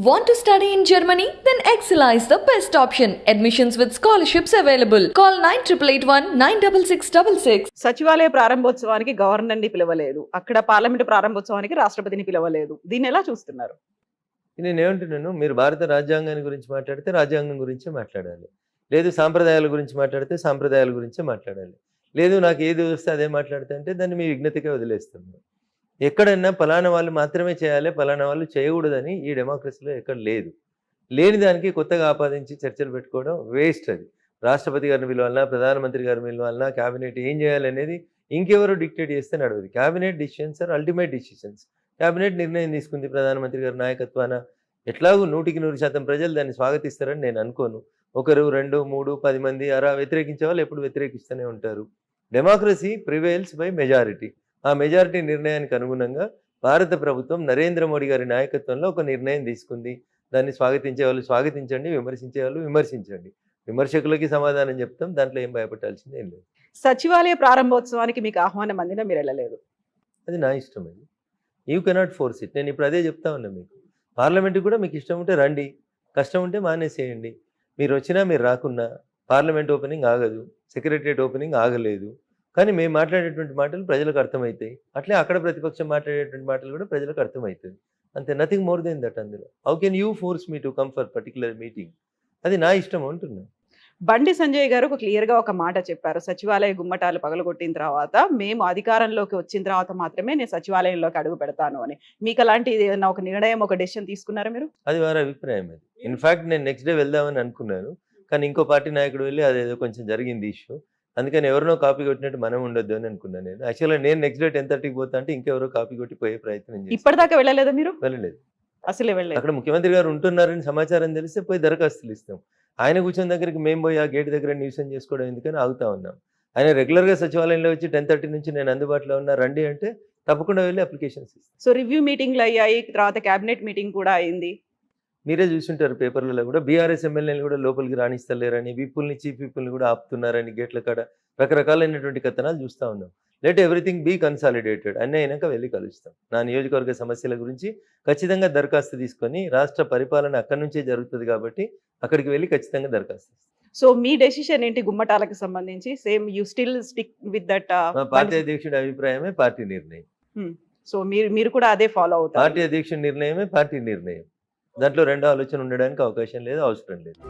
Want to study in Germany? Then Excella is the best option. Admissions with scholarships available. Call 9881 96666. సచివాలయ ప్రారంభోత్సవానికి గవర్నర్ని పిలవలేదు, అక్కడ parliament ప్రారంభోత్సవానికి రాష్ట్రపతిని పిలవలేదు. దీన్ని ఎలా చూస్తున్నారు? నేనేమంటున్నాను, మీరు భారత రాజ్యాంగాన్ని గురించి మాట్లాడితే రాజ్యాంగం గురించే మాట్లాడాలి, లేదు సాంప్రదాయాల గురించి మాట్లాడితే సాంప్రదాయాల గురించే మాట్లాడాలి, లేదు నాకు ఏది వస్తే అదే మాట్లాడితే అంటే దాన్ని మీ విజ్ఞతకే వదిలేస్తున్నాను. ఎక్కడన్నా ఫలానా వాళ్ళు మాత్రమే చేయాలి, ఫలానా వాళ్ళు చేయకూడదని ఈ డెమోక్రసీలో ఎక్కడ లేదు. లేని దానికి కొత్తగా ఆపాదించి చర్చలు పెట్టుకోవడం వేస్ట్. అది రాష్ట్రపతి గారిని పిలవాలన్నా, ప్రధానమంత్రి గారిని పిలవాలన్నా, క్యాబినెట్ ఏం చేయాలనేది ఇంకెవరో డిక్టేట్ చేస్తే నడవదు. Cabinet decisions are ultimate decisions. Cabinet నిర్ణయం తీసుకుంది ప్రధానమంత్రి గారి నాయకత్వాన. ఎట్లాగూ 100% ప్రజలు దాన్ని స్వాగతిస్తారని నేను అనుకోను. 1, 2, 3, 10 మంది అలా వ్యతిరేకించే వాళ్ళు ఎప్పుడు వ్యతిరేకిస్తూనే ఉంటారు. Democracy prevails by majority. ఆ మెజారిటీ నిర్ణయానికి అనుగుణంగా భారత ప్రభుత్వం నరేంద్ర మోడీ గారి నాయకత్వంలో ఒక నిర్ణయం తీసుకుంది. దాన్ని స్వాగతించే వాళ్ళు స్వాగతించండి, విమర్శించే వాళ్ళు విమర్శించండి. విమర్శకులకి సమాధానం చెప్తాం, దాంట్లో ఏం భయపడాల్సింది ఏం లేదు. సచివాలయ ప్రారంభోత్సవానికి మీకు ఆహ్వానం అందినా మీరు వెళ్ళలేదు. అది నా ఇష్టం. అది యూ కెనాట్ ఫోర్స్ ఇట్. నేను ఇప్పుడు అదే చెప్తా ఉన్నా మీకు. పార్లమెంట్కి కూడా మీకు ఇష్టం ఉంటే రండి, కష్టం ఉంటే మానేసేయండి. మీరు వచ్చినా మీరు రాకున్నా పార్లమెంట్ ఓపెనింగ్ ఆగదు, సెక్రటరియట్ ఓపెనింగ్ ఆగలేదు. కానీ మేము మాట్లాడేటువంటి మాటలు ప్రజలకు అర్థమవుతాయి. అట్లే అక్కడ ప్రతిపక్షం మాట్లాడేటువంటి మాటలు కూడా ప్రజలకు అర్థమవుతుంది. అంతే, నథింగ్ మోర్ దెన్ దట్. అందులో how can you force me to come for particular meeting? అది నా ఇష్టం అంటున్నా. బండి సంజయ్ గారు క్లియర్గా ఒక మాట చెప్పారు, సచివాలయ గుమ్మటాలు పగలగొట్టిన తర్వాత మేము అధికారంలోకి వచ్చిన తర్వాత మాత్రమే నేను సచివాలయంలోకి అడుగు పెడతాను అని. మీకు అలాంటి ఏదైనా ఒక నిర్ణయం, ఒక డెసిషన్ తీసుకున్నారా మీరు? అది వారి అభిప్రాయం. అది ఇన్ఫ్యాక్ట్ నేను నెక్స్ట్ డే వెళ్దామని అనుకున్నాను, కానీ ఇంకో పార్టీ నాయకుడు వెళ్ళి అదేదో కొంచెం జరిగింది ఇష్యూ, అందుకని ఎవరినో కాపీ కొట్టినట్టు మనం ఉండొద్దు అని అనుకున్నాను. నేను యాక్చువల్గా నేను నెక్స్ట్ డే 10:30కి పోతా అంటే ఇంకెవరో కాపీ కొట్టి పోయే ప్రయత్నం చేసి ఇప్పటిదాకా వెళ్ళలేదా మీరు? వెళ్ళలేదు. అసలే వెళ్ళలేదు. అక్కడ ముఖ్యమంత్రి గారు ఉంటున్నారని సమాచారం తెలిస్తే పోయి దరఖాస్తులు ఇస్తాం. ఆయన కూర్చొని దగ్గరికి మేము పోయి ఆ గేట్ దగ్గర న్యూసెన్స్ చేసుకోవడం ఎందుకని ఆగుతా ఉన్నాం. ఆయన రెగ్యులర్గా సచివాలయంలో వచ్చి 10:30 నుంచి నేను అందుబాటులో ఉన్నా రండి అంటే తప్పకుండా వెళ్ళి అప్లికేషన్స్ ఇస్తాం. సో రివ్యూ మీటింగ్లు అయ్యాయి, తర్వాత క్యాబినెట్ మీటింగ్ కూడా అయింది. మీరే చూస్తుంటారు పేపర్లలో కూడా, బీఆర్ఎస్ ఎమ్మెల్యేలు కూడా లోపలికి రాణిస్తలేరని, విప్పుల్ని చీఫ్ విప్పుల్ని కూడా ఆపుతున్నారని గేట్ల కాడ రకరకాలైనటువంటి కథనాలు చూస్తూ ఉన్నాం. Let everything be consolidated. అన్నీ అయినాక వెళ్ళి కలుస్తాం. నా నియోజకవర్గ సమస్యల గురించి ఖచ్చితంగా దరఖాస్తు తీసుకొని, రాష్ట్ర పరిపాలన అక్కడి నుంచే జరుగుతుంది కాబట్టి అక్కడికి వెళ్ళి ఖచ్చితంగా దరఖాస్తు. సో మీ డెసిషన్ ఏంటి గుమ్మటాలకు సంబంధించి? Same you still stick with that? Party అధ్యక్షుడి అభిప్రాయమే పార్టీ నిర్ణయం. సో మీరు కూడా అదే ఫాలో అవుతారు? పార్టీ అధ్యక్షుడి నిర్ణయమే పార్టీ నిర్ణయం. దాంట్లో రెండో ఆలోచన ఉండడానికి అవకాశం లేదు, అవసరం లేదు.